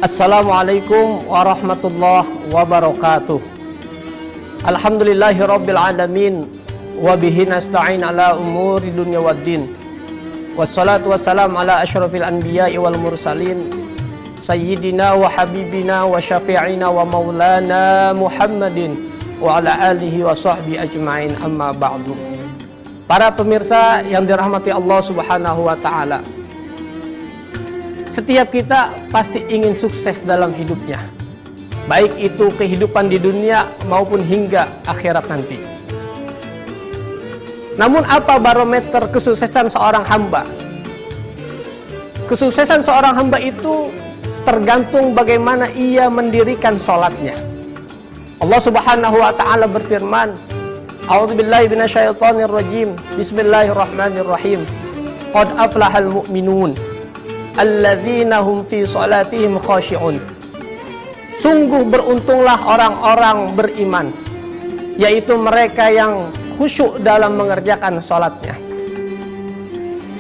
Assalamualaikum warahmatullahi wabarakatuh. Alhamdulillahi rabbil alamin, wabihi nasta'in ala umuri dunya waddin. Wassalatu wassalamu ala asyrafil anbiya'i wal mursalin, sayyidina wa habibina wa syafi'ina wa maulana Muhammadin wa ala alihi wa sahbihi ajma'in, amma ba'du. Para pemirsa yang dirahmati Allah subhanahu wa ta'ala, setiap kita pasti ingin sukses dalam hidupnya, baik itu kehidupan di dunia maupun hingga akhirat nanti. Namun apa barometer kesuksesan seorang hamba? Kesuksesan seorang hamba itu tergantung bagaimana ia mendirikan sholatnya. Allah subhanahu wa ta'ala berfirman, A'udzubillahi minasyaitonirrajim, Bismillahirrahmanirrahim, Qad aflahal mu'minun alladzina hum fi sholatihim khashi'un. Sungguh beruntunglah orang-orang beriman, yaitu mereka yang khusyuk dalam mengerjakan sholatnya.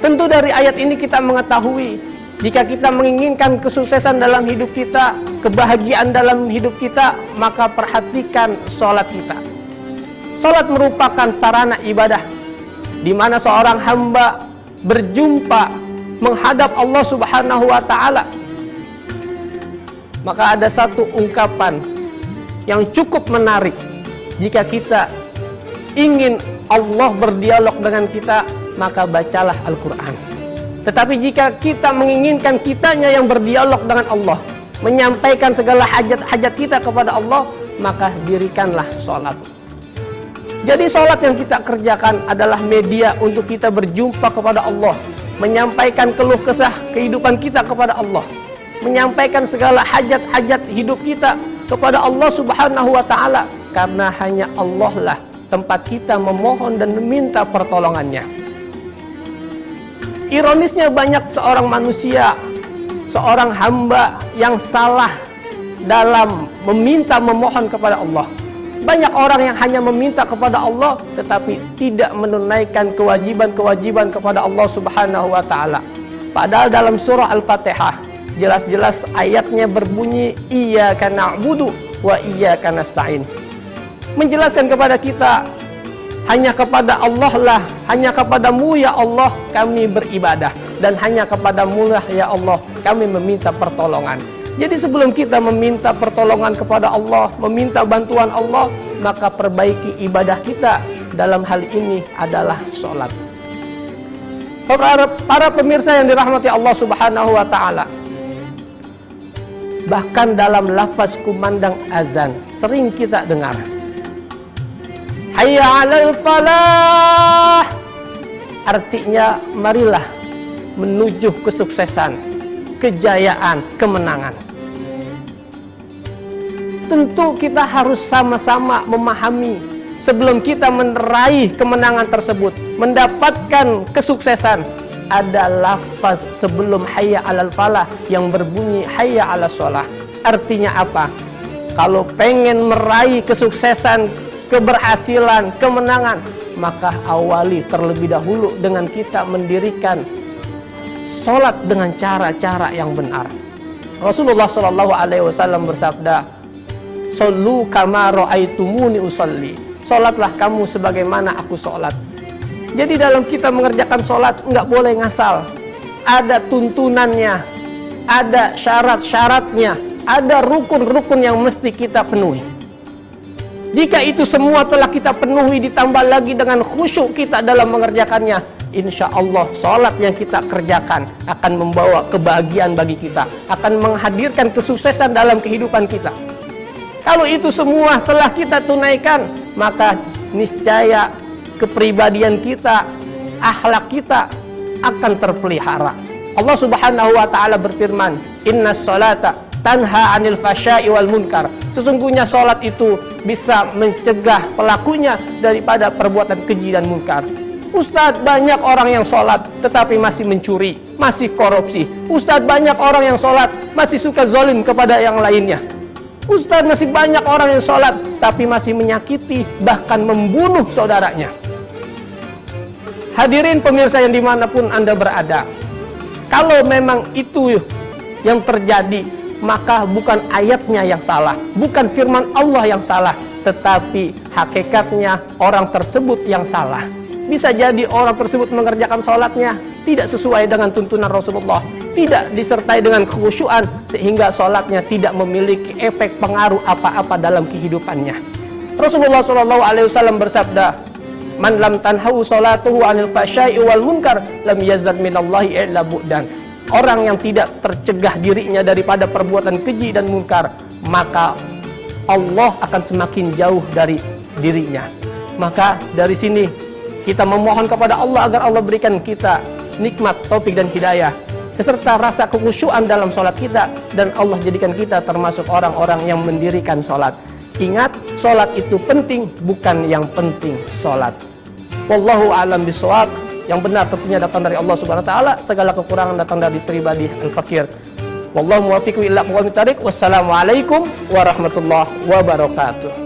Tentu dari ayat ini kita mengetahui, jika kita menginginkan kesuksesan dalam hidup kita, kebahagiaan dalam hidup kita, maka perhatikan sholat kita. Sholat merupakan sarana ibadah, di mana seorang hamba berjumpa menghadap Allah subhanahu wa ta'ala. Maka ada satu ungkapan yang cukup menarik. Jika kita ingin Allah berdialog dengan kita, maka bacalah Al-Quran. Tetapi jika kita menginginkan kitanya yang berdialog dengan Allah, menyampaikan segala hajat-hajat kita kepada Allah, maka dirikanlah sholat. Jadi sholat yang kita kerjakan adalah media untuk kita berjumpa kepada Allah, menyampaikan keluh kesah kehidupan kita kepada Allah, menyampaikan segala hajat-hajat hidup kita kepada Allah subhanahu wa ta'ala, karena hanya Allah lah tempat kita memohon dan meminta pertolongannya. Ironisnya, banyak seorang manusia, seorang hamba yang salah dalam meminta memohon kepada Allah. Banyak orang yang hanya meminta kepada Allah tetapi tidak menunaikan kewajiban-kewajiban kepada Allah subhanahu wa ta'ala. Padahal dalam surah Al-Fatihah jelas-jelas ayatnya berbunyi Iyyaka na'budu wa iyyaka nasta'in, menjelaskan kepada kita hanya kepada Allah lah, hanya kepadamu ya Allah kami beribadah, dan hanya kepadamu lah ya Allah kami meminta pertolongan. Jadi sebelum kita meminta pertolongan kepada Allah, meminta bantuan Allah, maka perbaiki ibadah kita. Dalam hal ini adalah sholat. Para pemirsa yang dirahmati Allah subhanahu wa ta'ala, bahkan dalam lafaz kumandang azan sering kita dengar, Hayya 'alal falah, artinya marilah menuju kesuksesan, kejayaan, kemenangan. Tentu kita harus sama-sama memahami, sebelum kita meraih kemenangan tersebut, mendapatkan kesuksesan, ada lafaz sebelum hayya 'alal falah yang berbunyi hayya 'alas shalah. Artinya apa? Kalau pengen meraih kesuksesan, keberhasilan, kemenangan, maka awali terlebih dahulu dengan kita mendirikan sholat dengan cara-cara yang benar. Rasulullah Shallallahu Alaihi Wasallam bersabda, "Shollu kama ra'aitumuni usolli." Sholatlah kamu sebagaimana aku sholat. Jadi dalam kita mengerjakan sholat nggak boleh ngasal. Ada tuntunannya, ada syarat-syaratnya, ada rukun-rukun yang mesti kita penuhi. Jika itu semua telah kita penuhi, ditambah lagi dengan khusyuk kita dalam mengerjakannya, insya Allah sholat yang kita kerjakan akan membawa kebahagiaan bagi kita, akan menghadirkan kesuksesan dalam kehidupan kita. Kalau itu semua telah kita tunaikan, maka niscaya kepribadian kita, akhlak kita akan terpelihara. Allah subhanahu wa ta'ala berfirman, Innas sholata tanha 'anil fasya'i wal munkar. Sesungguhnya sholat itu bisa mencegah pelakunya daripada perbuatan keji dan munkar. Ustadz, banyak orang yang sholat tetapi masih mencuri, masih korupsi. Ustadz, banyak orang yang sholat masih suka zalim kepada yang lainnya. Ustadz, masih banyak orang yang sholat tapi masih menyakiti, bahkan membunuh saudaranya. Hadirin pemirsa yang dimanapun Anda berada, kalau memang itu yang terjadi, maka bukan ayatnya yang salah, bukan firman Allah yang salah, tetapi hakikatnya orang tersebut yang salah. Bisa jadi orang tersebut mengerjakan sholatnya tidak sesuai dengan tuntunan Rasulullah, tidak disertai dengan kekhusyuan, sehingga sholatnya tidak memiliki efek pengaruh apa-apa dalam kehidupannya. Rasulullah SAW bersabda, "Man lam tanhahu sholatuhu anil fahsya'i wal munkar, lam yazad minallahi illa bu'dan." Orang yang tidak tercegah dirinya daripada perbuatan keji dan munkar, maka Allah akan semakin jauh dari dirinya. Maka dari sini kita memohon kepada Allah agar Allah berikan kita nikmat, taufik dan hidayah, beserta rasa kekhusyuan dalam sholat kita, dan Allah jadikan kita termasuk orang-orang yang mendirikan sholat. Ingat, sholat itu penting, bukan yang penting sholat. Wallahu a'lam bishawab. Yang benar tentunya datang dari Allah Subhanahu wa taala, segala kekurangan datang dari pribadi al-fakir. Wallahu muwaffiq ila aqwamit thariq. Wassalamualaikum warahmatullahi wabarakatuh.